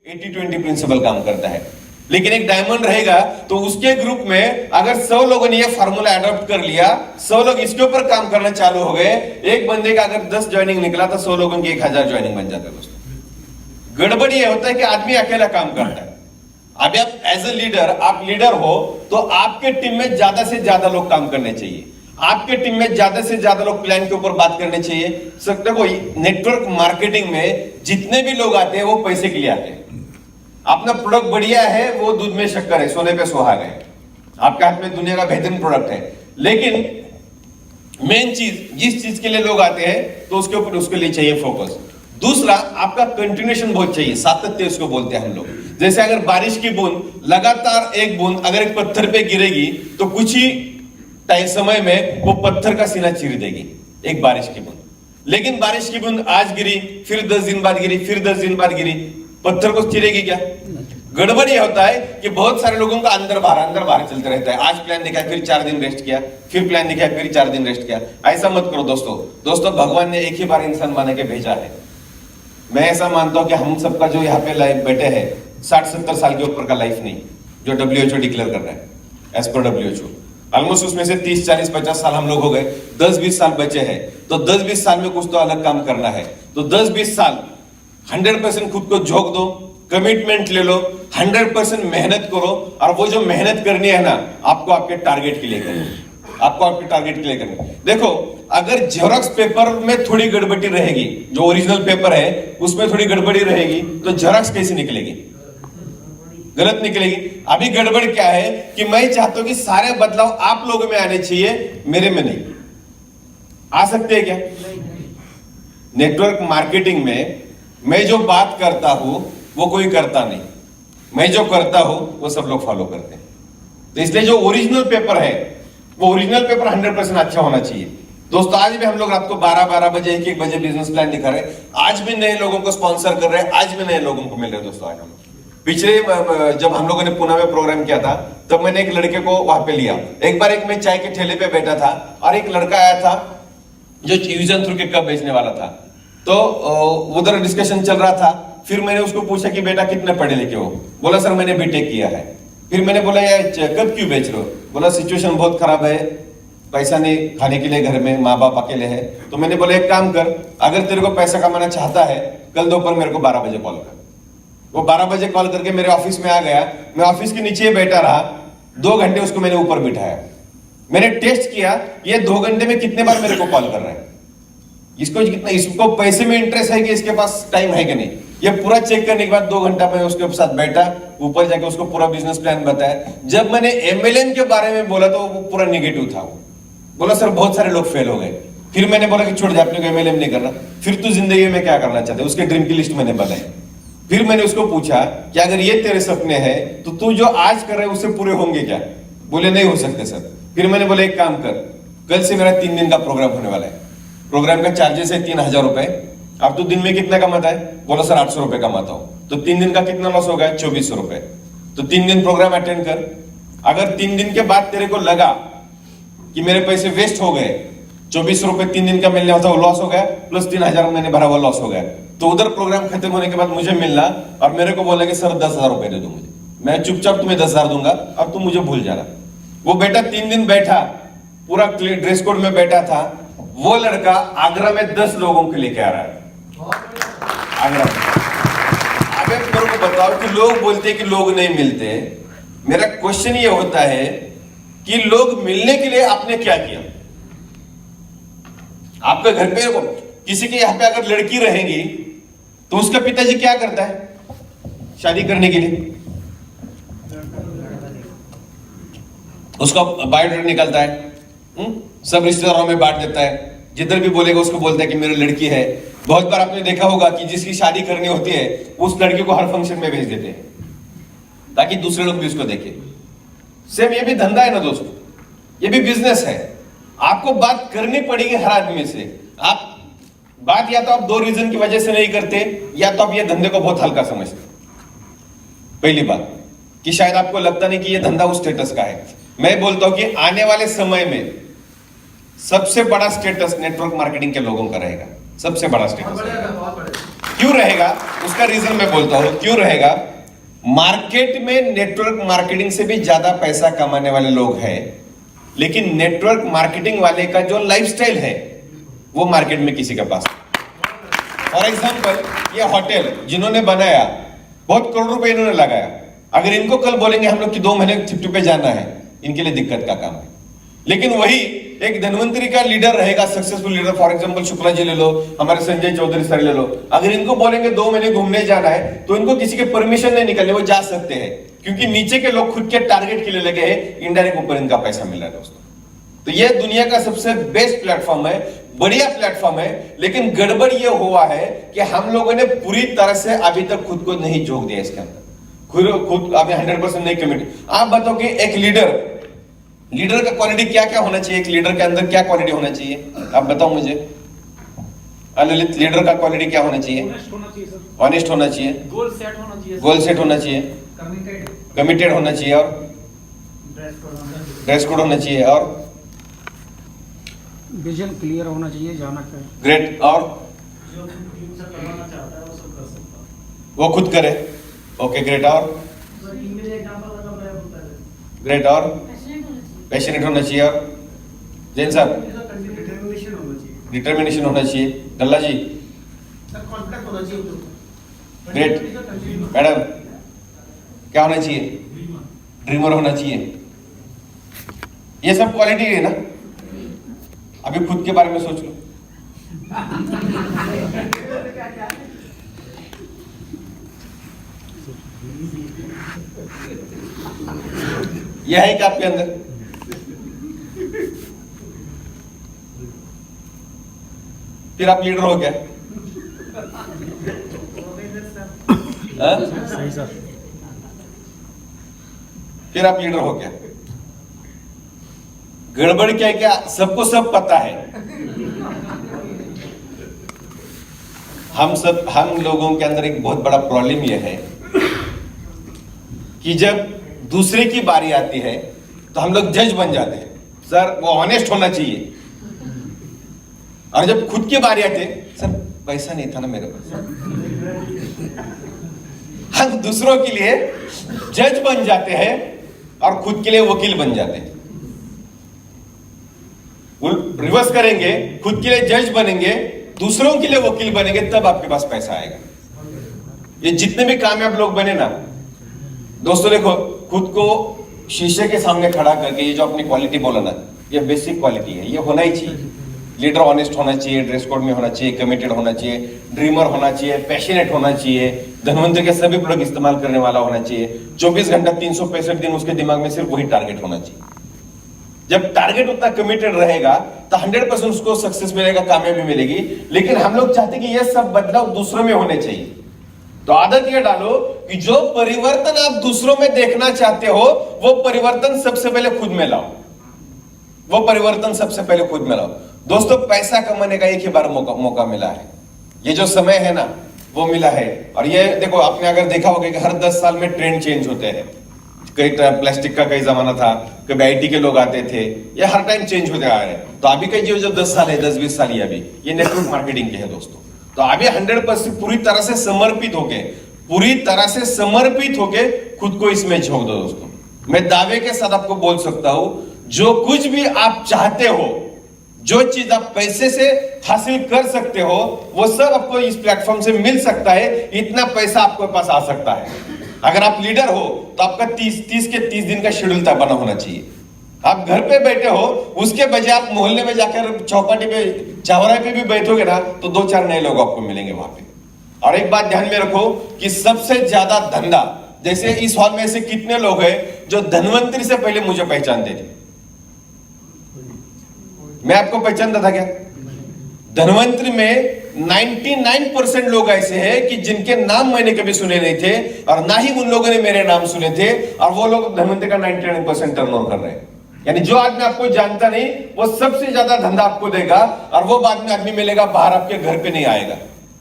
80-20 principal काम करता है। लेकिन एक डायमंड रहेगा तो उसके ग्रुप में अगर 100 लोगों ने ये फार्मूला अडॉप्ट कर लिया, 100 लोग इसके ऊपर काम करना चालू हो गए, एक बंदे का अगर 10 ज्वाइनिंग निकला तो 100 लोगों की 1000 ज्वाइनिंग बन जाता है। दोस्तों गड़बड़ ये होता है कि आदमी अकेला काम करता है। अभी आप एज ए लीडर, आप लीडर हो तो आपके टीम में ज्यादा से ज्यादा लोग काम करने चाहिए, आपके टीम में ज्यादा से ज्यादा लोग प्लान के ऊपर बात करने चाहिए। देखो नेटवर्क मार्केटिंग में जितने भी लोग आते हैं वो पैसे के लिए आते हैं। अपना प्रोडक्ट बढ़िया है, वो दूध में शक्कर है, सोने पे सुहागा है, आपके हाथ में दुनिया का बेहतरीन प्रोडक्ट है, लेकिन मेन चीज जिस चीज के लिए लोग आते हैं तो उसके ऊपर उसके लिए चाहिए फोकस। दूसरा आपका कंटिन्यूएशन बहुत चाहिए, सातत्य उसको बोलते हैं हम लोग। जैसे अगर बारिश की बूंद लगातार एक बूंद अगर एक पत्थर पे गिरेगी तो कुछ ही टाइम समय में वो पत्थर का सीना चीर देगी, एक बारिश की बूंद। लेकिन बारिश की बूंद आज गिरी, फिर 10 दिन बाद गिरी, फिर 10 दिन बाद गिरी, पत्थर को चीरेगी क्या? गड़बड़ ये होता है कि बहुत सारे लोगों का अंदर बाहर चलते रहता है। आज प्लान दिखाया, फिर 4 दिन रेस्ट किया, फिर प्लान दिखाया, फिर 4 दिन रेस्ट किया। ऐसा मत करो दोस्तों भगवान ने एक ही बार इंसान बना के भेजा है। मैं ऐसा मानता हूं कि हम सबका जो यहाँ पे लाइफ बैठे हैं 60-70 साल के ऊपर का लाइफ नहीं, जो WHO डिक्लेयर कर रहा है एज पर WHO। ऑलमोस्ट उसमें से 30, 40, 50 साल हम लोग हो गए, 10-20 साल बचे हैं। तो 10-20 साल में कुछ तो अलग काम करना है। तो 10-20 साल 100% खुद को झोंक दो, कमिटमेंट ले लो, 100% मेहनत करो, और वो जो मेहनत करनी है ना आपको आपके टारगेट के लिए करनी, आपको आपके टारगेट के लिए करनी। देखो अगर जेरोक्स पेपर में थोड़ी गड़बड़ी रहेगी, जो ओरिजिनल पेपर है उसमें थोड़ी गड़बड़ी रहेगी, तो जेरोक्स कैसे निकलेगी? गलत निकलेगी। अभी गड़बड़ क्या है कि मैं चाहता हूं कि सारे बदलाव आप लोगों में आने चाहिए, मेरे में नहीं। आ सकते हैं क्या? नेटवर्क मार्केटिंग में मैं जो बात करता हूं वो कोई करता नहीं, मैं जो करता हूं वो सब लोग फॉलो करते हैं। तो इसलिए जो ओरिजिनल पेपर है वो ओरिजिनल पेपर 100% अच्छा होना चाहिए। दोस्तों आज भी हम लोग रात को 12 बजे 1 बजे बिजनेस प्लान दिखा रहे हैं, आज भी नए लोगों को स्पॉन्सर कर रहे हैं, आज भी नए लोगों को मिल रहे हैं। दोस्तों आज हम पिछले जब हम लोगों ने पुणे में प्रोग्राम किया था तब मैंने एक लड़के को वहां पे लिया। एक बार मैं चाय के ठेले पे बैठा था और एक लड़का आया था जो यूज एंड थ्रू के कप बेचने वाला था। तो उधर डिस्कशन चल रहा था। फिर मैंने उसको पूछा कि बेटा कितने पढ़े लिखे हो? बोला सर मैंने बीटेक किया है। फिर मैंने बोला यार कब क्यों बेच रहे हो? बोला सिचुएशन बहुत खराब है, पैसा नहीं, खाने के लिए घर में माँ बाप अकेले है। तो मैंने बोला एक काम कर, अगर तेरे को पैसा कमाना चाहता है कल दोपहर मेरे को 12 बजे कॉल कर। वो 12 बजे कॉल करके मेरे ऑफिस में आ गया। मैं ऑफिस के नीचे बैठा रहा, 2 घंटे उसको मैंने ऊपर बिठाया। मैंने टेस्ट किया ये 2 घंटे में कितने बार मेरे को कॉल कर रहा है, इसको पैसे में इंटरेस्ट है कि इसके पास टाइम है कि नहीं। ये पूरा चेक करने के बाद 2 घंटा मैं उसके साथ बैठा, ऊपर जाके उसको पूरा बिजनेस प्लान बताया। जब मैंने MLM के बारे में बोला तो वो पूरा निगेटिव था। वो बोला सर बहुत सारे लोग फेल हो गए। फिर मैंने बोला कि छोड़ दे, अपने को MLM नहीं करना। फिर तू जिंदगी में क्या करना चाहते? उसके ड्रीम की लिस्ट मैंने बताई। फिर मैंने उसको पूछा कि अगर ये तेरे सपने हैं तो तू जो आज कर रहे है उससे पूरे होंगे क्या? बोले नहीं हो सकते सर। फिर मैंने बोला एक काम कर, कल से मेरा 3 दिन का प्रोग्राम होने वाला है, प्रोग्राम का चार्जेस है 3000 रुपए। अब तू दिन में कितना कमाता है? बोला सर 800 रुपए कमाता हूं। तो 3 दिन का कितना लॉस होगा? 2400 रुपए। तो 3 दिन प्रोग्राम अटेंड कर। अगर 3 दिन के बाद तेरे को लगा कि मेरे पैसे वेस्ट हो गए, 2400 रुपए 3 दिन का मिलने होता वो लॉस हो गया, प्लस 3000 मैंने भरा हुआ लॉस हो गया, तो उधर प्रोग्राम खत्म होने के बाद मुझे मिलना और मेरे को बोला कि सर 10,000 रुपए दे दो मुझे, मैं चुपचाप तुम्हें 10,000 दूंगा और तुम मुझे भूल जाना। वो बेटा 3 दिन बैठा, पूरा ड्रेस कोड में बैठा था। वो लड़का आगरा में 10 लोगों को लेके आ रहा है, आगरा में। अब मेरे को बताओ कि लोग बोलते हैं कि लोग नहीं मिलते। मेरा क्वेश्चन ये होता है कि लोग मिलने के लिए आपने क्या किया? आपके घर पे किसी के यहाँ पे अगर लड़की रहेगी तो उसका पिताजी क्या करता है शादी करने के लिए? उसका बायोडाटा निकलता है, सब रिश्तेदारों में बांट देता है। जिधर भी बोलेगा उसको बोलता है कि मेरी लड़की है। बहुत बार आपने देखा होगा कि जिसकी शादी करनी होती है उस लड़की को हर फंक्शन में भेज देते हैं ताकि दूसरे लोग भी उसको देखें। सेम ये भी धंधा है ना दोस्तों, ये भी बिजनेस है। आपको बात करनी पड़ेगी हर आदमी से। आप बात या तो आप 2 रीजन की वजह से नहीं करते, या तो आप ये धंधे को बहुत हल्का समझते। पहली बात कि शायद आपको लगता नहीं कि ये धंधा उस स्टेटस का है। मैं बोलता हूं कि आने वाले समय में सबसे बड़ा स्टेटस नेटवर्क मार्केटिंग के लोगों का रहेगा, सबसे बड़ा स्टेटस। क्यों रहेगा उसका रीजन मैं बोलता हूं क्यों रहेगा। मार्केट में नेटवर्क मार्केटिंग से भी ज्यादा पैसा कमाने वाले लोग हैं, लेकिन नेटवर्क मार्केटिंग वाले का जो लाइफस्टाइल है वो मार्केट में किसी के पास। फॉर एग्जांपल ये होटल जिन्होंने बनाया बहुत करोड़ रुपए इन्होंने लगाया, अगर इनको कल बोलेंगे हम लोग कि 2 महीने छुट्टी पे जाना है, इनके लिए दिक्कत का काम है। लेकिन वही एक धनवंतरी का लीडर रहेगा, successful leader, for example Shukla ji ले लो, हमारे संजय चौधरी सर ले लो, अगर इनको बोलेंगे 2 महीने घूमने जाना है तो इनको किसी के परमिशन नहीं निकलने, वो जा सकते हैं, क्योंकि नीचे के लोग खुद के टारगेट के लिए लगे हैं, इनडायरेक्ट ऊपर इनका पैसा मिल रहा है दोस्तों। तो ये दुनिया का सबसे बेस्ट प्लेटफॉर्म है, बढ़िया प्लेटफॉर्म है, लेकिन गड़बड़ ये हुआ है कि हम लोगों ने पूरी तरह से अभी तक खुद को नहीं झोंक दिया इसके अंदर, खुद अभी 100% नहीं कमिट। आप बताओ कि एक लीडर का क्वालिटी क्या क्या होना चाहिए, एक लीडर के अंदर क्या क्वालिटी होना चाहिए, आप बताओ मुझे। ललित, लीडर का क्वालिटी क्या होना चाहिए? ऑनेस्ट होना चाहिए, गोल सेट होना चाहिए, कमिटेड होना चाहिए, और ड्रेस कोड होना चाहिए, और विजन क्लियर होना चाहिए, जाना क्या है। ग्रेट, और जो टीम से करवाना चाहता है वो सब कर सकता है, वो खुद करे, ओके ग्रेट, और टीम में एग्जांपल लगा मैं बोलता है ग्रेट, और पैशनेट होना चाहिए, और जैन साहब डिटरमिनेशन होना चाहिए, डिटर्मिनेशन होना चाहिए, गल्ला जी सर कॉन्फिडेंस होना चाहिए, ग्रेट, मैडम क्या होना चाहिए? ड्रीमर होना चाहिए। ये सब क्वालिटी है ना। अभी खुद के बारे में सोच लो। यह है क्या आपके अंदर? फिर आप लीडर हो क्या? सही सर। फिर आप लीडर हो क्या? गड़बड़ क्या है, क्या सबको सब पता है। हम लोगों के अंदर एक बहुत बड़ा प्रॉब्लम यह है कि जब दूसरे की बारी आती है तो हम लोग जज बन जाते हैं, सर वो ऑनेस्ट होना चाहिए, और जब खुद की बारी आती है, सर पैसा नहीं था ना मेरे पास। हम दूसरों के लिए जज बन जाते हैं और खुद के लिए वकील बन जाते हैं। रिवर्स करेंगे, खुद के लिए जज बनेंगे, दूसरों के लिए वकील बनेंगे, तब आपके पास पैसा आएगा। ये जितने भी कामयाब लोग बने ना दोस्तों, देखो खुद को शीशे के सामने खड़ा करके ये जो अपनी क्वालिटी बोला ना, ये बेसिक क्वालिटी है, ये होना ही चाहिए। लीडर ऑनेस्ट होना चाहिए, ड्रेस कोड में होना चाहिए, कमिटेड होना चाहिए, ड्रीमर होना चाहिए, पैशनेट होना चाहिए, धनवंतरी के सभी प्रोडक्ट इस्तेमाल करने वाला होना चाहिए, 24 घंटा 365 दिन उसके दिमाग में सिर्फ वही टारगेट होना चाहिए। जब टारगेट उतना कमिटेड रहेगा तो 100% उसको सक्सेस मिलेगा, कामयाबी मिलेगी। लेकिन हम लोग चाहते कि यह सब बदलाव दूसरों में होने चाहिए। तो आदत ये डालो कि जो परिवर्तन आप दूसरों में देखना चाहते हो वो परिवर्तन सबसे पहले खुद में लाओ, वो परिवर्तन सबसे पहले खुद में लाओ। दोस्तों पैसा कमाने का एक ही बार मौका मिला है, ये जो समय है ना वो मिला है। और ये देखो, आपने अगर देखा होगा कि हर 10 साल में ट्रेंड चेंज होते हैं। कई प्लास्टिक का कई जमाना था, कभी आईटी के लोग आते थे, ये हर टाइम चेंज होते आ रहे हैं। तो अभी का जो 10 साल है, 10-20 साल, ये अभी ये नेटवर्क मार्केटिंग के है दोस्तों। तो अभी 100% पूरी तरह से समर्पित होके खुद को इसमें झोंक दो दोस्तों। मैं दावे के साथ आपको बोल सकता हूं, जो कुछ भी आप चाहते हो, जो चीज आप पैसे से हासिल कर सकते हो, वो सब आपको इस प्लेटफॉर्म से मिल सकता है। इतना पैसा आपके पास आ सकता है। अगर आप लीडर हो तो आपका 30 दिन का शेड्यूल तय बना होना चाहिए। आप घर पे बैठे हो, उसके बजाय आप मोहल्ले में जाकर चौपाटी पे, चौराहे पे भी बैठोगे ना तो 2-4 नए लोग आपको मिलेंगे वहां पे। और एक बात ध्यान में रखो कि सबसे ज्यादा धंधा, जैसे इस हॉल में ऐसे कितने लोग हैं जो धनवंतरी से पहले मुझे पहचानते थे? मैं आपको पहचानता था क्या? धनवंतरी में 99% लोग ऐसे हैं कि जिनके नाम मैंने कभी सुने नहीं थे, और ना ही उन लोगों ने मेरे नाम सुने थे, और वो लोग धनवंतरी का 99% टर्नओवर कर रहे हैं। यानी जो आदमी आपको जानता नहीं वो सबसे ज्यादा धंधा आपको देगा, और वो बाद में आदमी मिलेगा बाहर, आपके घर पे नहीं आएगा।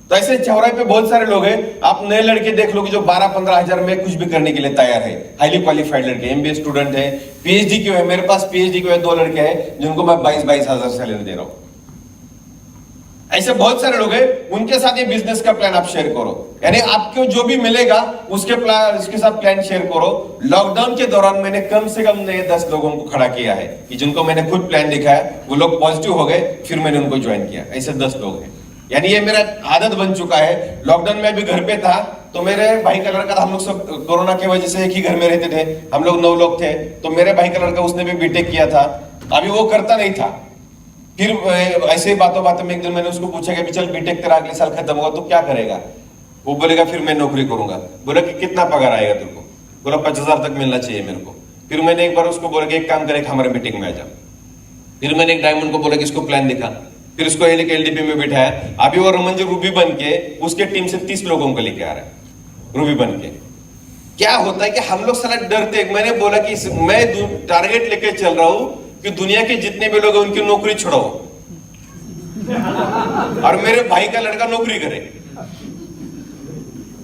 तो ऐसे चौराहे पे बहुत सारे लोग हैं, आप नए लड़के देख लो कि जो 12-15 हजार में कुछ भी करने के लिए तैयार है, हाईली क्वालिफाइड लड़के, एमबीए स्टूडेंट है, पीएचडी क्यों है, मेरे पास पीएचडी क्यों है 2 लड़के हैं जिनको मैं 22-22 हजार सैलरी दे रहा हूं। ऐसे बहुत सारे लोग हैं, उनके साथ ये बिजनेस का प्लान आप शेयर करो, यानी आपको जो भी मिलेगा उसके साथ प्लान शेयर करो। लॉकडाउन के दौरान मैंने कम से कम नए 10 लोगों को खड़ा किया है कि जिनको मैंने खुद प्लान दिखाया, वो लोग पॉजिटिव हो गए, फिर मैंने उनको ज्वाइन किया। ऐसे 10 लोग हैं, यानी ये मेरा आदत बन चुका है। लॉकडाउन में अभी घर पे था तो मेरे भाई का लड़का था, हम लोग सब कोरोना की वजह से एक ही घर में रहते थे, हम लोग 9 लोग थे, तो मेरे भाई का लड़का उसने भी बीटेक किया था, अभी वो करता नहीं था। फिर ऐसे ही बातों में एक दिन मैंने उसको पूछा कि चल बीटेक तेरा अगले साल खत्म होगा तो क्या करेगा? वो बोलेगा फिर मैं नौकरी करूंगा। बोला कि कितना पगार आएगा तेरे को? बोला 50,000 तक मिलना चाहिए मेरे को। फिर मैंने एक बार उसको बोला कि एक काम करे, हमारे मीटिंग में आ जा। फिर मैंने एक डायमंड को बोला कि इसको प्लान दिखा, फिर उसको एलडीपी में बिठाया। अभी वो रमन जी रूबी बन के उसके टीम से 30 लोगों को लेके आ रहा है, रूबी बन के। क्या होता है कि हम लोग साला डरते। मैंने बोला कि मैं टारगेट लेके चल रहा हूं कि दुनिया के जितने भी लोग हैं उनकी नौकरी छुड़ाओ और मेरे भाई का लड़का नौकरी करे।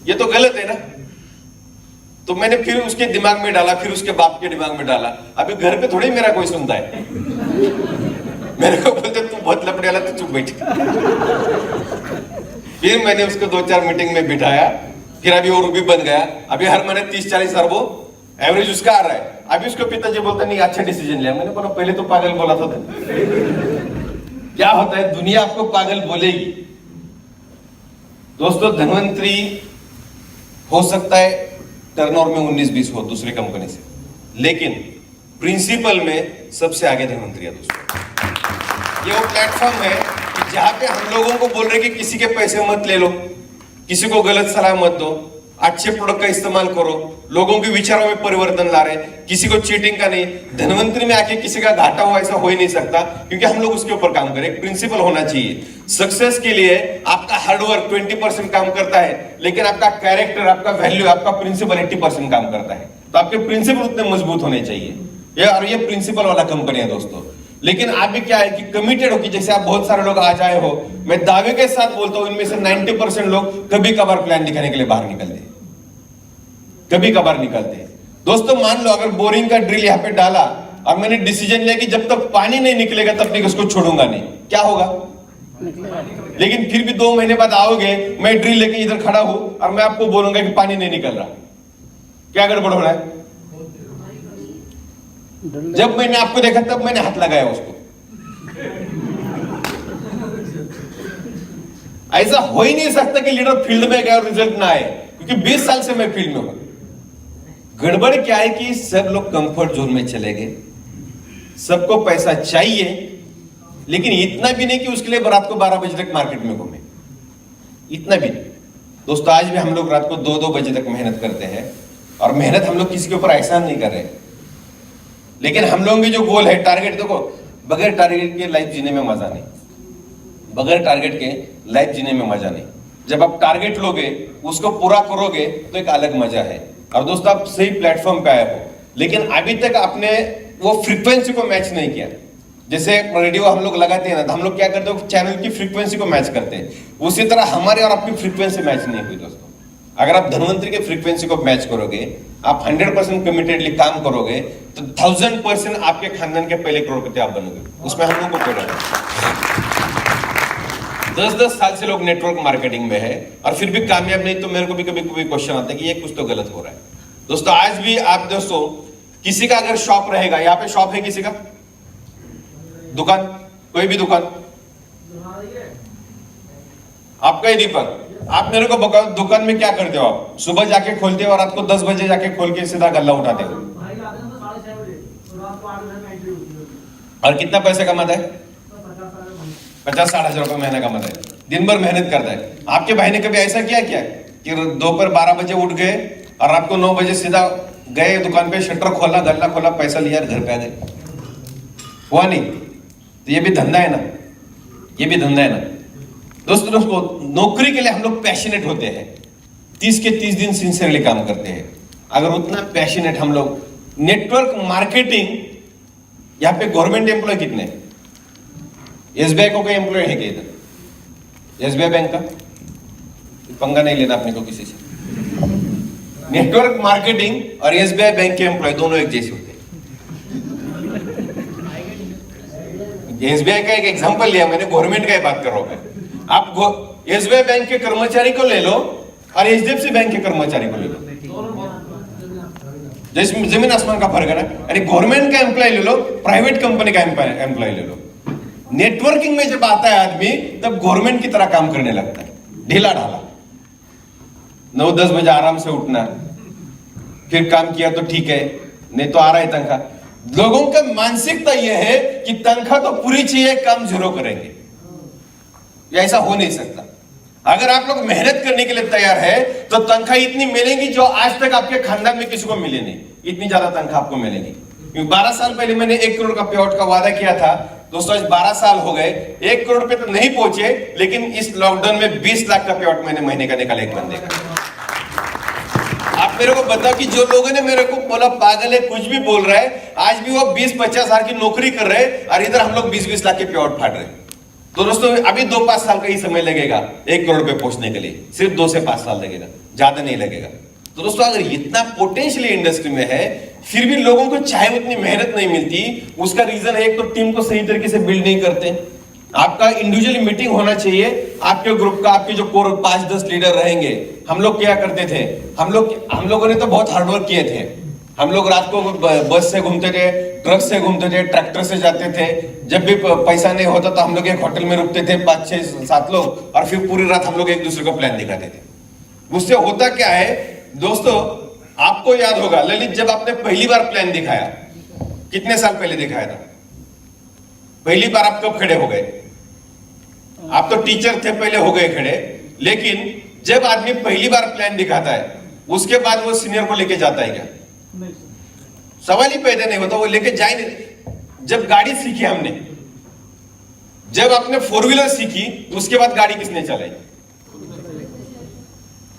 ये तो गलत है ना। तो मैंने फिर उसके दिमाग में डाला, फिर उसके बाप के दिमाग में डाला। अभी घर पे थोड़ी मेरा कोई सुनता है, मेरे को बोलते तू बहुत लपड़े वाला, तू चुप बैठ। फिर मैंने उसको 2-4 मीटिंग में बिठाया, फिर अभी वो रूबी बन गया। अभी हर महीने 30-40 हजार वो एवरेज उसका आ रहा है। अभी उसको पिताजी बोलते नहीं अच्छा डिसीजन लिया। मैंने बोला पहले तो पागल बोला था। क्या होता है, दुनिया आपको पागल बोलेगी। दोस्तों, धनवंतरी हो सकता है टर्नओवर में 19-20 हो दूसरी कंपनी से, लेकिन प्रिंसिपल में सबसे आगे धनवंतरी है। दोस्तों, ये वो प्लेटफॉर्म है कि जहां पे हम लोगों को बोल रहे कि किसी के पैसे मत ले लो, किसी को गलत सलाह मत दो, अच्छे प्रोडक्ट का इस्तेमाल करो, लोगों के विचारों में परिवर्तन ला रहे, किसी को चीटिंग का नहीं। धनवंतरी में आके किसी का घाटा हो ऐसा हो ही नहीं सकता, क्योंकि हम लोग उसके ऊपर काम करें। एक प्रिंसिपल होना चाहिए। सक्सेस के लिए आपका हार्डवर्क 20% काम करता है, लेकिन आपका कैरेक्टर, आपका वैल्यू, आपका प्रिंसिपल 80% काम करता है। तो आपके प्रिंसिपल उतने मजबूत होने चाहिए। और ये प्रिंसिपल वाला कंपनी है दोस्तों। लेकिन आप भी क्या है कि कमिटेड हो, कि जैसे आप बहुत सारे लोग आ जाए हो, मैं दावे के साथ बोलता हूं इनमें से 90% लोग कभी कभार प्लान दिखाने के लिए बाहर निकलते हैं, कभी कभार निकलते हैं। दोस्तों, मान लो अगर बोरिंग का ड्रिल यहाँ पे डाला और मैंने डिसीजन लिया कि जब तक पानी नहीं निकलेगा तब तक उसको छोड़ूंगा नहीं, क्या होगा? लेकिन फिर भी 2 महीने बाद आओगे, मैं ड्रिल लेके इधर खड़ा हूं और मैं आपको बोलूंगा कि पानी नहीं निकल रहा, क्या गड़बड़ हो रहा है? जब मैंने आपको देखा तब मैंने हाथ लगाया उसको। ऐसा हो ही नहीं सकता कि लीडर फील्ड में गया और रिजल्ट ना आए, क्योंकि 20 साल से मैं फील्ड में हूं। गड़बड़ क्या है कि सब लोग कंफर्ट जोन में चले गए, सबको पैसा चाहिए, लेकिन इतना भी नहीं कि उसके लिए रात को 12 बजे तक मार्केट में घूमे, इतना भी नहीं। दोस्तों, आज भी हम लोग रात को 2-2 बजे तक मेहनत करते हैं, और मेहनत हम लोग किसी के ऊपर एहसान नहीं कर रहे, लेकिन हम लोगों की जो गोल है, टारगेट, देखो बगैर टारगेट के लाइफ जीने में मजा नहीं, बगैर टारगेट के लाइफ जीने में मजा नहीं। जब आप टारगेट लोगे, उसको पूरा करोगे तो एक अलग मजा है। और दोस्तों, आप सही प्लेटफॉर्म पे आए हो, लेकिन अभी तक आपने वो फ्रीक्वेंसी को मैच नहीं किया। जैसे रेडियो हम लोग लगाते हैं ना, तो हम लोग क्या करते हैं, चैनल की फ्रीक्वेंसी को मैच करते हैं। उसी तरह हमारी और आपकी फ्रीक्वेंसी मैच नहीं हुई। दोस्तों, अगर आप धनवंतरी के फ्रीक्वेंसी को मैच करोगे, आप 100% कमिटेडली काम करोगे, तो 1000% आपके खानदान के पहले करोड़पति आप बनोगे। उसमें हम लोग को कोई डर नहीं। 10-10 साल से लोग नेटवर्क मार्केटिंग में है और फिर भी कामयाब नहीं, तो मेरे को भी कभी कभी क्वेश्चन आता है कि ये कुछ तो गलत हो रहा है। दोस्तों, आज भी आप दोस्तों, किसी का अगर शॉप रहेगा, यहाँ पे शॉप है किसी का, दुकान, कोई भी दुकान, आपका ही दीपक, आप मेरे को बताओ दुकान में क्या करते हो? आप सुबह जाके खोलते हो और रात को 10 बजे जाके खोल के सीधा गल्ला उठाते हो, और कितना पैसे कमाता है? 50-60 हजार रुपए महीना कमाता है, दिन भर मेहनत करता है। आपके भाई ने कभी ऐसा किया क्या कि दोपहर 12 बजे उठ गए और रात को 9 बजे सीधा गए दुकान पे, शटर खोला, गल्ला खोला, पैसा लिया, घर पे आ गए? हुआ नहीं। तो ये भी धंधा है ना, ये भी धंधा है ना। दोस्तों, नौकरी के लिए हम लोग पैशनेट होते हैं, 30 के 30 दिन सिंसियरली काम करते हैं। अगर उतना पैशनेट हम लोग, नेटवर्क मार्केटिंग, यहाँ पे गवर्नमेंट एम्प्लॉय कितने? एसबीआई को कोई एम्प्लॉय है क्या इधर? एसबीआई बैंक का पंगा नहीं लेना अपने को किसी से। नेटवर्क मार्केटिंग और एसबीआई बैंक के एम्प्लॉय दोनों एक जैसे होते हैं। एसबीआई का एक एग्जांपल लिया मैंने, गवर्नमेंट का ही बात कर रहा हूं मैं। आप एसबीआई बैंक के कर्मचारी को ले लो और एचडीएफसी बैंक के कर्मचारी को ले लो, जिसमें जमीन आसमान का फर्क है ना। यानी गवर्नमेंट का एम्प्लॉय ले लो, प्राइवेट कंपनी का एम्प्लॉय ले लो, नेटवर्किंग में जब आता है आदमी तब गवर्नमेंट की तरह काम करने लगता है, ढीला ढाला। 9-10 बजे आराम से उठना, फिर काम किया तो ठीक है, नहीं तो आ रहा है तनख्वाह। लोगों का मानसिकता यह है कि तनख्वाह तो पूरी चाहिए, काम जीरो करेंगे। ऐसा हो नहीं सकता। अगर आप लोग मेहनत करने के लिए तैयार है तो तनख्वाह इतनी मिलेगी जो आज तक आपके खानदान में किसी को मिले नहीं, इतनी ज्यादा तनख्वाह आपको मिलेगी। 12 साल पहले मैंने 1 करोड़ का पे आउट का वादा किया था दोस्तों, आज 12 साल हो गए, 1 करोड़ पे तो नहीं पहुंचे, लेकिन इस लॉकडाउन में 20 लाख का पे आउट मैंने महीने का निकाला एक बंदे का। आप मेरे को बताओ कि जो लोगों ने मेरे को बोला पागल है, कुछ भी बोल रहा है, आज भी वो 20-50 हजार की नौकरी कर रहे हैं और इधर हम लोग 20-20 लाख के पे आउट फाड़ रहे हैं। तो दोस्तों अभी 2-5 साल का ही समय लगेगा 1 करोड़ पे पहुंचने के लिए, सिर्फ 2 से 5 साल लगेगा, ज्यादा नहीं लगेगा। तो दोस्तों अगर इतना पोटेंशियल इंडस्ट्री में है फिर भी लोगों को चाहे उतनी मेहनत नहीं मिलती, उसका रीजन है एक तो टीम को सही तरीके से बिल्ड नहीं करते। आपका इंडिविजुअली मीटिंग होना चाहिए, आपके ग्रुप का, आपके जो कोर 5-10 लीडर रहेंगे। हम लोग क्या करते थे, हम लोगों ने तो बहुत हार्डवर्क किए थे। हम लोग रात को बस से घूमते थे, ट्रक से घूमते थे, ट्रैक्टर से जाते थे। जब भी पैसा नहीं होता तो हम लोग एक होटल में रुकते थे 5-6-7 लोग, और फिर पूरी रात हम लोग एक दूसरे को प्लान दिखाते थे। उससे होता क्या है दोस्तों, आपको याद होगा ललित, जब आपने पहली बार प्लान दिखाया, कितने साल पहले दिखाया था? पहली बार आप कब खड़े हो गए? आप तो टीचर थे, पहले हो गए खड़े, लेकिन जब आदमी पहली बार प्लान दिखाता है उसके बाद वो सीनियर को लेके जाता है क्या? सवाल ही पैदा नहीं होता, वो लेके जाए नहीं। जब गाड़ी सीखी हमने, जब आपने 4 व्हीलर सीखी, उसके बाद गाड़ी किसने चलाई?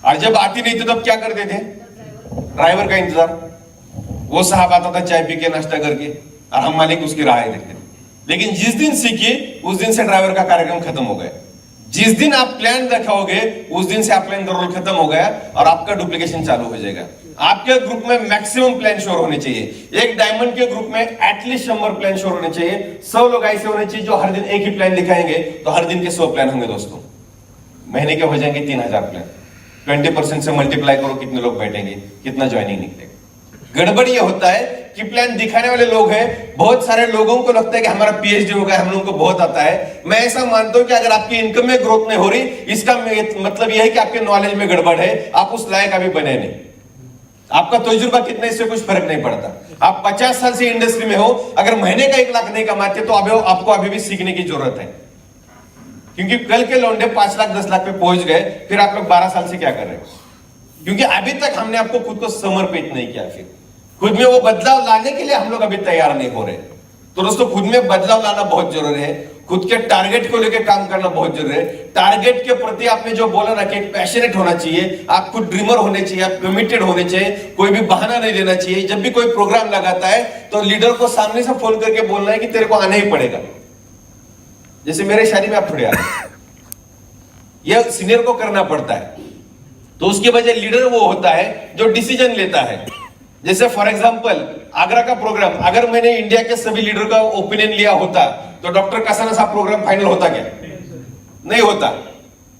और जब आती नहीं थी तब क्या करते थे? ड्राइवर का इंतजार। वो साहब आता था चाय पी के, नाश्ता करके, और हम मालिक उसकी राह देखते थे। लेकिन जिस दिन सीखी उस दिन से ड्राइवर का कार्यक्रम खत्म हो गया। जिस दिन आप प्लान रखोगे उस दिन से आप प्लान का रोल खत्म हो गया और आपका डुप्लीकेशन चालू हो जाएगा। आपके ग्रुप में मैक्सिमम प्लान श्योर होने चाहिए। एक डायमंड के ग्रुप में एटलीस्ट 100 प्लान श्योर होने चाहिए। 100 लोग ऐसे होने चाहिए जो हर दिन एक ही प्लान दिखाएंगे, तो हर दिन के 100 प्लान होंगे दोस्तों, महीने के हो जाएंगे 3000 प्लान। 20% से मल्टीप्लाई करो, कितने लोग बैठेंगे, कितना ज्वाइनिंग निकलेगा। गड़बड़ ये होता है कि प्लान दिखाने वाले लोग हैं, बहुत सारे लोगों को लगता है कि हमारा पीएचडी हो गया, हम लोगों को बहुत आता है। मैं ऐसा मानता हूं कि अगर आपकी इनकम में ग्रोथ नहीं हो रही, इसका मतलब यह है कि आपके नॉलेज में गड़बड़ है, आप उस लायक अभी बने नहीं। आपका तजुर्बा कितना, इससे कुछ फर्क नहीं पड़ता। आप 50 साल से इंडस्ट्री में हो, अगर महीने का 1 लाख नहीं कमाते तो आपको अभी भी सीखने की जरूरत है। क्योंकि कल के लौंडे 5 लाख 10 लाख पे पहुंच गए, फिर आप लोग 12 साल से क्या कर रहे हो? क्योंकि अभी तक हमने आपको खुद को समर्पित नहीं किया। फिर खुद में वो बदलाव लाने के लिए हम लोग अभी तैयार नहीं हो रहे। तो दोस्तों खुद में बदलाव लाना बहुत जरूरी है। खुद के टारगेट को लेकर काम करना बहुत जरूरी है। टारगेट के प्रति आपने जो बोला ना कि पैशनेट होना चाहिए, आप खुद ड्रीमर होने चाहिए, आप कमिटेड होने चाहिए, कोई भी बहाना नहीं देना चाहिए। जब भी कोई प्रोग्राम लगाता है तो लीडर को सामने से फोन करके बोलना है कि तेरे को आना ही पड़ेगा। जैसे मेरे शादी में आप थोड़े आ रहे, यह सीनियर को करना पड़ता है। तो उसके वजह लीडर वो होता है जो डिसीजन लेता है। जैसे फॉर एग्जांपल आगरा का प्रोग्राम, अगर मैंने इंडिया के सभी लीडर का ओपिनियन लिया होता तो डॉक्टर कसाना साहब प्रोग्राम फाइनल होता क्या? नहीं होता।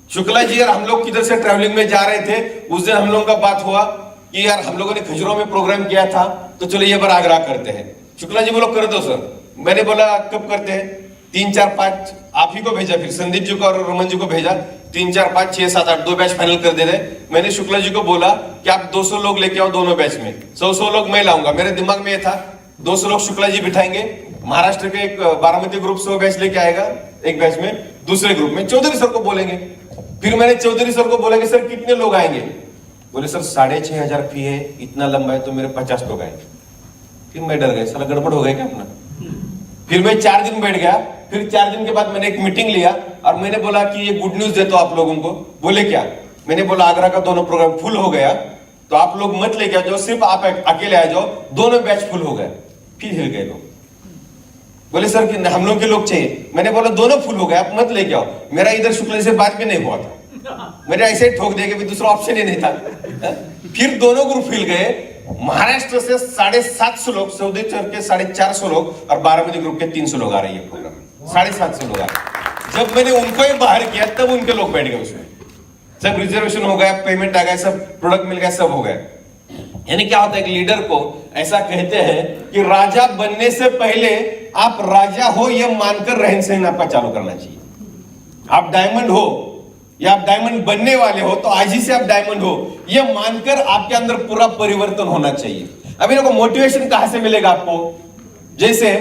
शुक्ला जी यार, हम लोग किधर से ट्रैवलिंग में जा रहे थे, उस दिन हम लोगों का बात हुआ कि यार हम लोगों ने खजुराहो में प्रोग्राम किया था, तो चलो ये बार आगरा करते हैं। शुक्ला जी बोलो कर दो सर। मैंने बोला कब करते हैं? 3, 4, 5 आप ही को भेजा, फिर संदीप जी को और रमन जी को भेजा। 3, 4, 5, 6, 7, 8 2 बैच फाइनल कर दे रहे। मैंने शुक्ला जी को बोला कि आप 200 लोग लेके आओ दोनों बैच में, 100 लोग मैं लाऊंगा। मेरे दिमाग में ये था 200 लोग शुक्ला जी बिठाएंगे, महाराष्ट्र के एक बारामती ग्रुप 100 बैच लेके आएगा एक बैच में, दूसरे ग्रुप में चौधरी सर को बोलेंगे। फिर मैंने चौधरी सर को बोला कि सर कितने लोग आएंगे? बोले सर 6500 फी है, इतना लंबा है तो मेरे 50 लोग आएंगे। फिर मैं डर गया, साला गड़बड़ हो गया क्या अपना। फिर मैं 4 दिन बैठ गया। फिर 4 दिन के बाद मैंने एक मीटिंग लिया और मैंने बोला कि ये गुड न्यूज देता हूं आप लोगों को। बोले क्या? मैंने बोला आगरा का दोनों प्रोग्राम फुल हो गया, तो आप लोग मत लेके आ जाओ, सिर्फ आप अकेले आ जाओ। दोनों बैच फुल हो गए। फिर हिल गए लोग। बोले सर कि हम लोग के लोग चाहिए। मैंने बोला दोनों फुल हो गए, आप मत लेके आओ। मेरा इधर शुक्ला से बात भी नहीं हुआ था, मेरे ऐसे ही ठोक दिया कि दूसरा ऑप्शन ही नहीं था। फिर दोनों ग्रुप हिल गए। महाराष्ट्र से 750 लोग, सऊदी अरब के 450 लोग और बारामती ग्रुप के 300 लोग आ रहे हैं। ये प्रोग्राम 750 लोग आ रहे हैं। जब मैंने उनको ही बाहर किया तब उनके लोग बैठ गए उसमें, सब रिजर्वेशन हो गया, पेमेंट आ गया, सब प्रोडक्ट मिल गया, सब हो गया। यानी क्या होता है, एक लीडर को ऐसा कहते हैं कि राजा बनने से पहले आप राजा हो यह मानकर रहन सहन आपका चालू करना चाहिए। आप डायमंड हो या आप डायमंड बनने वाले हो तो आज ही से आप डायमंड हो यह मानकर आपके अंदर पूरा परिवर्तन होना चाहिए। अभी देखो मोटिवेशन कहां से मिलेगा आपको, जैसे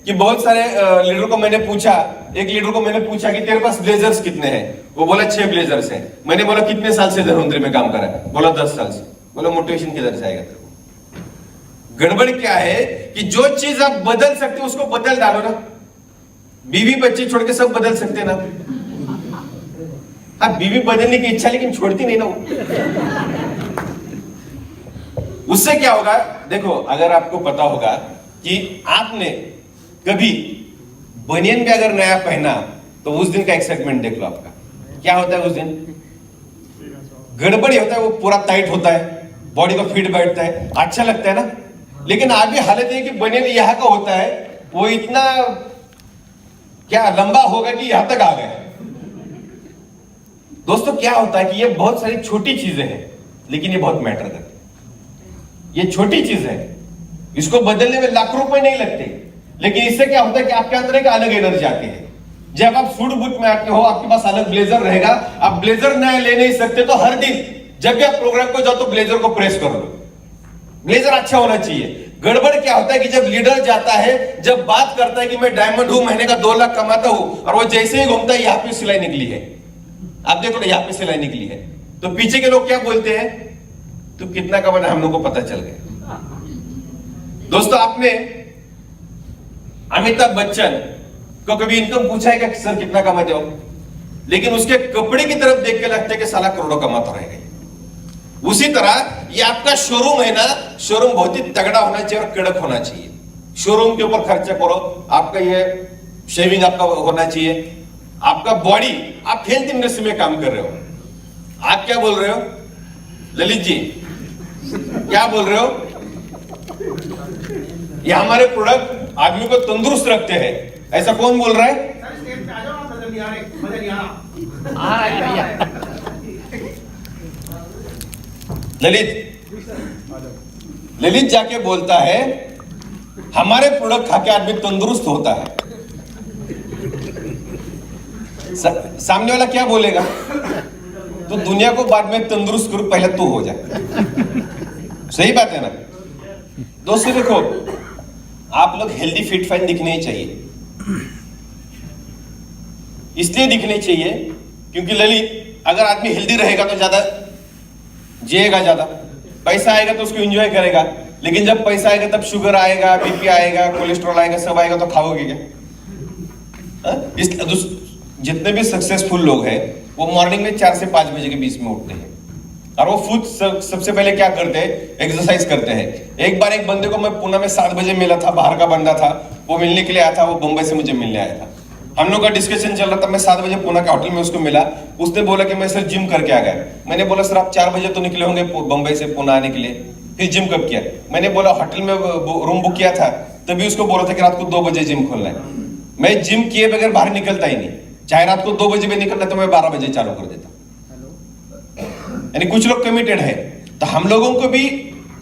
कि बहुत सारे लीडर को मैंने पूछा, एक लीडर को मैंने पूछा कि तेरे पास ब्लेजर्स कितने हैं, वो बोला 6 ब्लेजर्स हैं। मैंने बोला कितने साल से धर्मंतरी में काम कर रहा है, बोला 10 साल से। बोला मोटिवेशन किधर से आएगा तेरे को? गड़बड़ क्या है कि जो चीज आप बदल सकते हो उसको बदल डालो ना। बीवी बच्चे छोड़ के सब बदल सकते ना। हाँ, बीवी बदलने की इच्छा लेकिन छोड़ती नहीं ना वो। उससे क्या होगा, देखो अगर आपको पता होगा कि आपने कभी बनियन भी अगर नया पहना तो उस दिन का एक्साइटमेंट देख लो आपका क्या होता है। उस दिन गड़बड़ी होता है, वो पूरा टाइट होता है, बॉडी को फिट बैठता है, अच्छा लगता है ना। लेकिन आगे हालत है कि बनियन यहां का होता है, वो इतना क्या लंबा होगा कि यहां तक आ गया। दोस्तों क्या होता है कि ये बहुत सारी छोटी चीजें हैं लेकिन ये बहुत मैटर करती है। ये छोटी चीज है, इसको बदलने में लाख रुपए नहीं लगते, लेकिन इससे क्या होता है कि आपके अंदर एक अलग एनर्जी आती है। जब आप सूट बूट में आते हो, आपके पास अलग ब्लेजर रहेगा, आप ब्लेजर नया ले नहीं सकते तो हर दिन जब भी आप प्रोग्राम को जाओ तो ब्लेजर को प्रेस कर लो। ब्लेजर अच्छा होना चाहिए। गड़बड़ क्या होता है कि जब लीडर जाता है, जब बात करता है कि मैं डायमंड हूं, महीने का 2 लाख कमाता हूं, और वो जैसे ही घूमता है यहाँ पे सिलाई निकली है, आप देखो ना यहाँ पे सिलाई निकली है, तो पीछे के लोग क्या बोलते हैं, तू कितना कमाना, हम लोग को पता चल गया। दोस्तों आपने अमिताभ बच्चन को कभी इनकम पूछा है कि सर कितना कमाते हो, लेकिन उसके कपड़े की तरफ देख के लगता है कि साला करोड़ों कमाता रहेगा। उसी तरह ये आपका शोरूम है ना, शोरूम बहुत ही तगड़ा होना चाहिए और कड़क होना चाहिए। शोरूम के ऊपर खर्चा करो, आपका ये शेविंग आपका होना चाहिए, आपका बॉडी, आप हेल्थ इंडस्ट्री में काम कर रहे हो, आप क्या बोल रहे हो ललित जी, क्या बोल रहे हो, ये हमारे प्रोडक्ट आदमी को तंदुरुस्त रखते हैं, ऐसा कौन बोल रहा है? ललित जाके बोलता है हमारे प्रोडक्ट खा के आदमी तंदुरुस्त होता है। सामने वाला क्या बोलेगा, तो दुनिया को बाद में तंदुरुस्त करो, पहले तू हो जा। सही बात है ना दोस्तों। देखो आप लोग हेल्दी फिट फाइन दिखने ही चाहिए, इसलिए दिखने चाहिए क्योंकि ललित अगर आदमी हेल्दी रहेगा तो ज्यादा जिएगा, ज्यादा पैसा आएगा तो उसको एंजॉय करेगा, लेकिन जब पैसा आएगा तब शुगर आएगा, बीपी आएगा, कोलेस्ट्रॉल आएगा, सब आएगा, तो खाओगे क्या? जितने भी सक्सेसफुल लोग हैं वो मॉर्निंग में 4 से 5 बजे के बीच में उठते हैं और वो खुद सबसे पहले क्या करते हैं, एक्सरसाइज करते हैं। एक बार एक बंदे को मैं पुणे में 7 बजे मिला था, बाहर का बंदा था, वो मिलने के लिए आया था, वो मुंबई से मुझे मिलने आया था। हम लोग का डिस्कशन चल रहा था, मैं 7 बजे पुणे के होटल में उसको मिला, उसने बोला कि मैं सर जिम करके आ गया। मैंने बोला सर आप 4 बजे तो निकले होंगे बंबई से पुणे आने के लिए, फिर जिम कब किया? मैंने बोला होटल में रूम बुक किया था, तभी उसको बोला था कि रात को 2 बजे जिम खोलना है। मैं जिम किए बगैर बाहर निकलता ही नहीं, चाहे रात को 2 बजे भी निकलना तो मैं 12 बजे चालू कर देता। यानी कुछ लोग कमिटेड है। तो हम लोगों को भी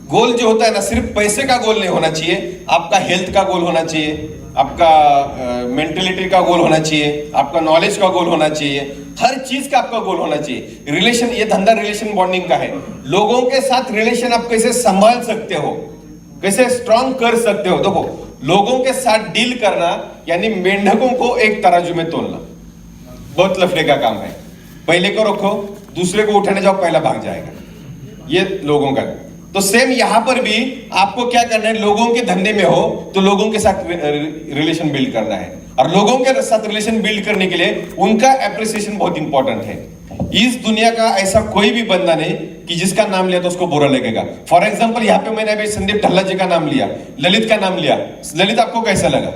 गोल जो होता है ना, सिर्फ पैसे का गोल नहीं होना चाहिए, आपका हेल्थ का गोल होना चाहिए, आपका मेंटेलिटी का गोल होना चाहिए, आपका नॉलेज का गोल होना चाहिए, हर चीज का आपका गोल होना चाहिए। रिलेशन, ये धंधा रिलेशन बॉन्डिंग का है। लोगों के साथ रिलेशन आप कैसे संभाल सकते हो, कैसे स्ट्रॉन्ग कर सकते हो। देखो लोगों के साथ डील करना यानी मेंढकों को एक तराजू में तोलना बहुत लफड़े का काम है। पहले को रखो, दूसरे को उठाने जाओ, पहला भाग जाएगा, ये लोगों का। तो सेम यहां पर भी आपको क्या करना है, लोगों के धंधे में हो तो लोगों के साथ रिलेशन बिल्ड करना है, और लोगों के साथ रिलेशन बिल्ड करने के लिए उनका एप्रिसिएशन बहुत इंपॉर्टेंट है। इस दुनिया का ऐसा कोई भी बंदा नहीं कि जिसका नाम लिया तो उसको बुरा लगेगा। फॉर एग्जाम्पल यहाँ पे मैंने अभी संदीप ढल्ला जी का नाम लिया, ललित का नाम लिया, ललित आपको कैसा लगा?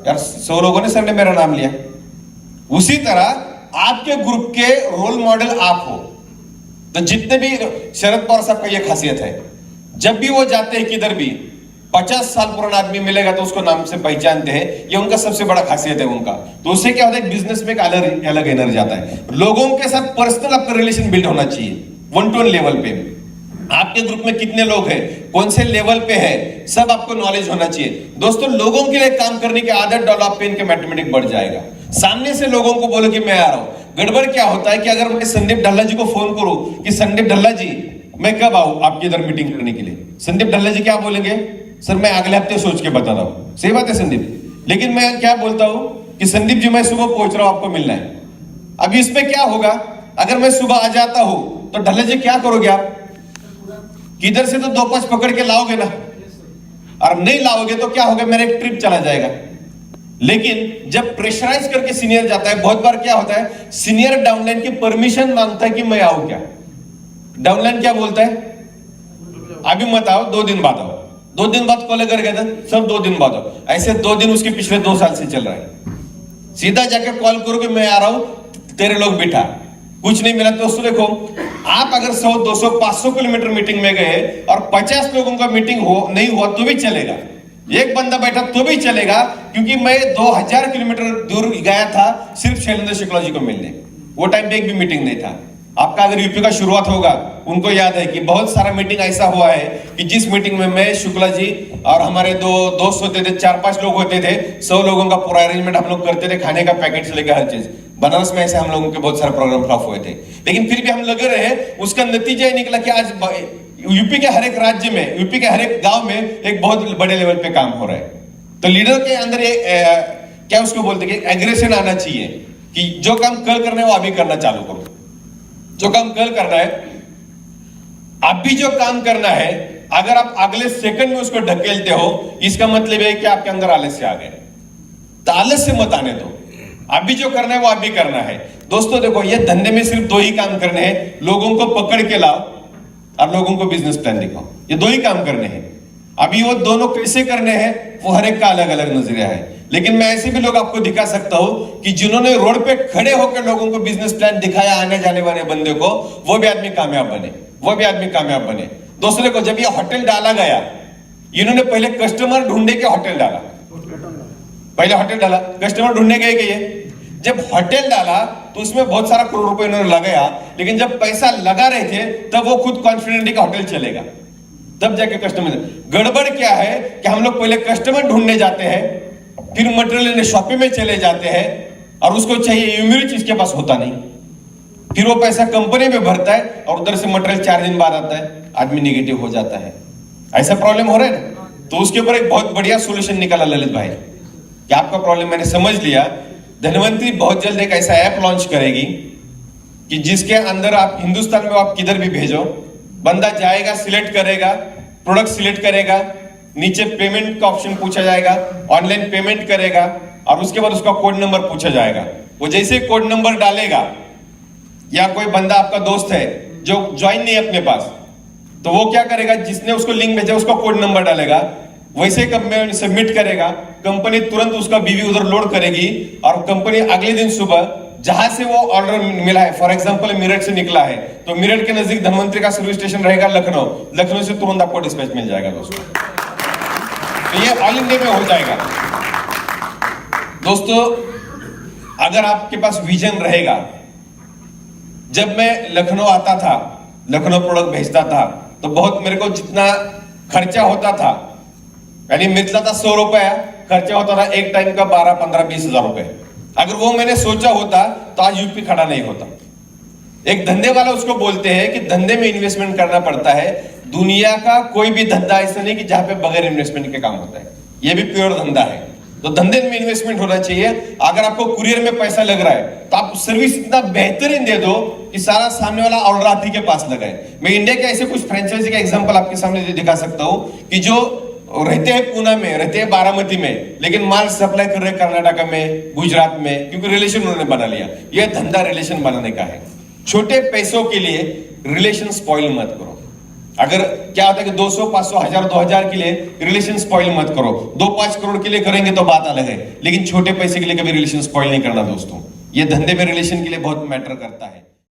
यार 100 लोगों ने सर ने मेरा नाम लिया। उसी तरह आपके ग्रुप के रोल मॉडल आप हो, तो जितने भी शरद पवार साहब का यह खासियत है, जब भी वो जाते हैं किधर भी 50 साल पुराना आदमी मिलेगा तो उसको नाम से पहचानते हैं, ये उनका सबसे बड़ा खासियत है उनका। तो उससे क्या होता है, बिजनेस में एक अलग अलग एनर्जी आता है। लोगों के साथ पर्सनल आपका रिलेशन बिल्ड होना चाहिए, 1-to-1 लेवल पे। आपके ग्रुप में कितने लोग हैं, कौन से लेवल पे है, सब आपको नॉलेज होना चाहिए। दोस्तों, लोगों के लिए काम करने की आदत डालो, आप पे इनके मैथमेटिक बढ़ जाएगा। सामने से लोगों को बोलो कि मैं आ रहा हूं। गड़बड़ क्या होता है कि अगर मैं संदीप ढल्ला जी को फोन करूं कि संदीप ढल्ला जी मैं कब आऊं आपके इधर मीटिंग करने के लिए, संदीप ढल्ला जी क्या बोलेंगे, सर मैं अगले हफ्ते सोच के बता रहा हूं। सही बात है संदीप, लेकिन मैं क्या बोलता हूं कि संदीप जी मैं सुबह पहुंच रहा हूं, आपको मिलना है। अभी इसमें क्या होगा, अगर मैं सुबह आ जाता हूं तो ढल्ला जी क्या करोगे आप, किधर से तो 2-5 पकड़ के लाओगे ना, और नहीं लाओगे तो क्या होगा, मेरा एक ट्रिप चला जाएगा। लेकिन जब प्रेशराइज करके सीनियर जाता है, बहुत बार क्या होता है, सीनियर डाउनलाइन की परमिशन मांगता है कि मैं आऊं क्या। डाउनलाइन क्या बोलता है, अभी मत आओ, 2 दिन बाद आओ। 2 दिन बाद कॉल कर गया था, सब 2 दिन बाद आओ। ऐसे 2 दिन उसके पिछले 2 साल से चल रहा है। सीधा जाकर कॉल करो कि मैं आ रहा हूं, तेरे लोग बिठा, कुछ नहीं मिला। दोस्तों देखो, आप अगर 100, 200, 500 किलोमीटर मीटिंग में गए और 50 लोगों का मीटिंग नहीं हुआ तो भी चलेगा, एक बंदा बैठा तो भी चलेगा, क्योंकि मैं 2000 किलोमीटर दूर गया था सिर्फ शैलेंद्र शुक्ला जी को मिलने। वो टाइम पे एक भी मीटिंग नहीं था। आपका अगर यूपी का शुरुआत होगा, उनको याद है कि बहुत सारा मीटिंग ऐसा हुआ है कि जिस मीटिंग में मैं, शुक्ला जी और हमारे 2 दोस्त होते थे, 4-5 लोग होते थे, 100 लोगों का पूरा अरेंजमेंट हम लोग करते थे, खाने का पैकेट से लेकर हर चीज। बनारस में ऐसे हम लोगों के बहुत सारे प्रोग्राम फ्लॉप हुए थे, लेकिन फिर भी हम लगे रहे। उसका नतीजा ये निकला कि आज यूपी के हर एक राज्य में, यूपी के हर एक गांव में एक बहुत बड़े लेवल पे काम हो रहा है। तो लीडर के अंदर क्या उसको बोलते हैं कि एग्रेशन आना चाहिए कि जो काम कल करना है वो अभी करना चालू करो। जो काम कल करना है, अभी जो काम करना है, अगर आप अगले सेकंड में उसको ढकेलते हो, इसका मतलब है कि आपके अंदर आलस्य आ गए। तो आलस्य मत आने दो, अभी जो करना है वो अभी करना है। दोस्तों देखो, ये धंधे में सिर्फ 2 ही काम करने हैं, लोगों को पकड़ के लाओ और लोगों को बिजनेस प्लान दिखाओ। ये 2 ही काम करने हैं। अभी वो दोनों कैसे करने हैं वो हर एक का अलग अलग नजरिया है, लेकिन मैं ऐसे भी लोग आपको दिखा सकता हूं कि जिन्होंने रोड पे खड़े होकर लोगों को बिजनेस प्लान दिखाया, आने जाने वाले बंदे को, वो भी आदमी कामयाब बने, वो भी आदमी कामयाब बने। दूसरे को जब ये होटल डाला गया, इन्होंने पहले कस्टमर ढूंढने के होटल डाला, पहले होटल डाला, कस्टमर ढूंढने गए कि ये जब होटल डाला तो उसमें बहुत सारा करोड़ रुपए इन्होंने लगाया, लेकिन जब पैसा लगा रहे थे तब वो खुद कॉन्फिडेंटली का होटल चलेगा, तब जाके कस्टमर। गड़बड़ क्या है कि हम लोग पहले कस्टमर ढूंढने जाते हैं, फिर मटेरियल लेने शॉपिंग में चले जाते हैं, और उसको चाहिए यूनिट चीज के पास होता नहीं, फिर वो पैसा कंपनी में भरता है और उधर से मटेरियल 4 दिन बाद आता है, आदमी निगेटिव हो जाता है। ऐसा प्रॉब्लम हो रहा है ना। तो उसके ऊपर एक बहुत बढ़िया सोल्यूशन निकाला ललित भाई कि आपका प्रॉब्लम मैंने समझ लिया। धनवंतरी बहुत जल्द एक ऐसा ऐप लॉन्च करेगी कि जिसके अंदर आप हिंदुस्तान में आप किधर भी भेजो, बंदा जाएगा, सिलेक्ट करेगा, प्रोडक्ट सिलेक्ट करेगा, नीचे पेमेंट का ऑप्शन पूछा जाएगा, ऑनलाइन पेमेंट करेगा, और उसके बाद उसका कोड नंबर पूछा जाएगा। वो जैसे कोड नंबर डालेगा, या कोई बंदा आपका दोस्त है जो ज्वाइन नहीं है अपने पास, तो वो क्या करेगा, जिसने उसको लिंक भेजा उसका कोड नंबर डालेगा, वैसे कंपनी सबमिट करेगा, कंपनी तुरंत उसका बीवी उधर लोड करेगी, और कंपनी अगले दिन सुबह जहां से वो ऑर्डर मिला है, फॉर एग्जांपल मेरठ से निकला है, तो मेरठ के नजदीक धनवंतरी का सर्विस स्टेशन रहेगा लखनऊ, लखनऊ से तुरंत आपको डिस्पैच मिल जाएगा दोस्तों। तो ये ऑल इंडिया में हो जाएगा। दोस्तों, अगर आपके पास विजन रहेगा, जब मैं लखनऊ आता था, लखनऊ प्रोडक्ट भेजता था, तो बहुत मेरे को जितना खर्चा होता था, यानी मिलता था 100 रुपया, खर्चा होता था एक टाइम का 12, 15, 20 हजार रुपए। अगर वो मैंने सोचा होता तो आज यूपी खड़ा नहीं होता। एक धंधे वाला उसको बोलते हैं कि धंधे में इन्वेस्टमेंट करना पड़ता है। दुनिया का कोई भी धंधा ऐसा नहीं कि जहां पे बगैर इन्वेस्टमेंट के काम होता है, ये भी प्योर धंधा है। तो धंधे में इन्वेस्टमेंट होना चाहिए। अगर आपको कुरियर में पैसा लग रहा है तो आप सर्विस इतना बेहतरीन दे दो कि सारा सामने वाला ऑर्डर आप ही के पास लगाए। मैं इंडिया के ऐसे कुछ फ्रेंचाइजी का एग्जांपल आपके सामने दिखा सकता हूं कि जो रहते हैं पुणे में, रहते हैं बारामती में, लेकिन माल सप्लाई कर रहे हैं कर्नाटक में, गुजरात में, क्योंकि रिलेशन उन्होंने बना लिया। यह धंधा रिलेशन बनाने का है। छोटे पैसों के लिए रिलेशन स्पॉइल मत करो। अगर क्या होता है कि 200, 500, 1000, 2000 के लिए रिलेशन स्पॉइल मत करो। 2-5 करोड़ के लिए करेंगे तो बात अलग है, लेकिन छोटे पैसे के लिए कभी रिलेशन स्पॉइल नहीं करना दोस्तों। ये धंधे में रिलेशन के लिए बहुत मैटर करता है।